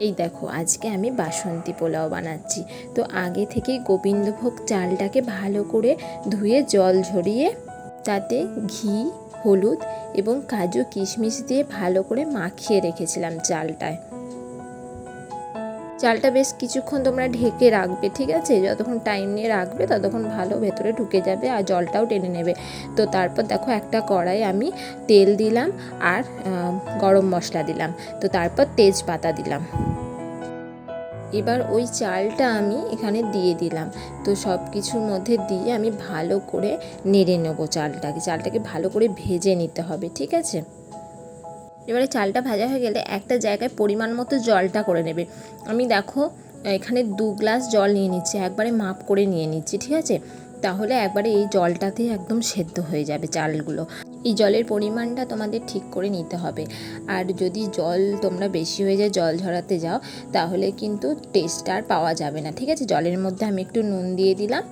এই দেখো আজকে আমি বাসন্তী পোলাও বানাচ্ছি। তো আগে থেকেই গোবিন্দভোগ চালটাকে ভালো করে ধুয়ে জল ঝরিয়ে তাতে ঘি, হলুদ এবং কাজু কিশমিশ দিয়ে ভালো করে মাখিয়ে রেখেছিলাম চালটায়। চালটা বেশ কিছুক্ষণ তোমরা ঢেকে রাখবে, ঠিক আছে? যতক্ষণ টাইম নিয়ে রাখবে ততক্ষণ ভালো ভেতরে ঢুকে যাবে আর জলটাও টেনে নেবে। তো তারপর দেখো একটা কড়াই আমি তেল দিলাম আর গরম মশলা দিলাম। তো তারপর তেজপাতা দিলাম। এবার ওই চালটা আমি এখানে দিয়ে দিলাম। তো সব কিছুর মধ্যে দিয়ে আমি ভালো করে নেড়ে নেবো চালটাকে ভালো করে ভেজে নিতে হবে, ঠিক আছে? এবারে চালটা ভাজা হয়ে গেলে একটা জায়গায় পরিমাণ মতো জলটা করে নেবে। আমি দেখো এখানে 2 গ্লাস জল নিয়ে নিচ্ছি, একবারে মাপ করে নিয়ে নিচ্ছি, ঠিক আছে? তাহলে একবারে এই জলটাতে একদম সেদ্ধ হয়ে যাবে চালগুলো। এই জলের পরিমাণটা তোমাদের ঠিক করে নিতে হবে। আর যদি জল তোমরা বেশি হয়ে যায়, জল ঝরাতে যাও, তাহলে কিন্তু টেস্ট আর পাওয়া যাবে না, ঠিক আছে? জলের মধ্যে আমি একটু নুন দিয়ে দিলাম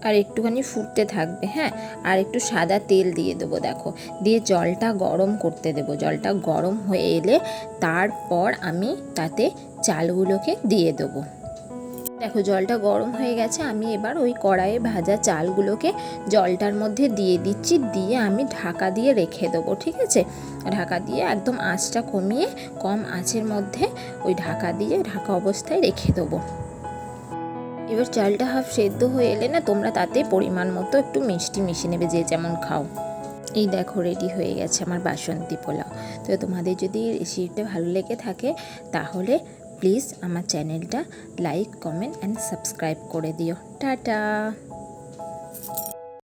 আর একটুখানি ফুটতে থাকবে, হ্যাঁ। আর একটু সাদা তেল দিয়ে দেবো, দেখো দিয়ে জলটা গরম করতে দেবো। জলটা গরম হয়ে এলে তারপর আমি তাতে চালগুলোকে দিয়ে দেবো। দেখো জলটা গরম হয়ে গেছে, আমি এবার ওই কড়াইয়ে ভাজা চালগুলোকে জলটার মধ্যে দিয়ে দিচ্ছি, দিয়ে আমি ঢাকা দিয়ে রেখে দেবো, ঠিক আছে? ঢাকা দিয়ে একদম আঁচটা কমিয়ে কম আঁচের মধ্যে ওই ঢাকা অবস্থায় রেখে দেবো। এবার চালটা হাফ সেদ্ধ হয়ে এলে না, তোমরা তাতে পরিমাণ মতো একটু মিষ্টি মিশিয়ে নেবে, যে যেমন খাও। এই দেখো রেডি হয়ে গেছে আমার বাসন্তী পোলাও। তো তোমাদের যদি রেসিপিটা ভালো লেগে থাকে তাহলে প্লিজ আমার চ্যানেলটা লাইক, কমেন্ট অ্যান্ড সাবস্ক্রাইব করে দিও। টাটা।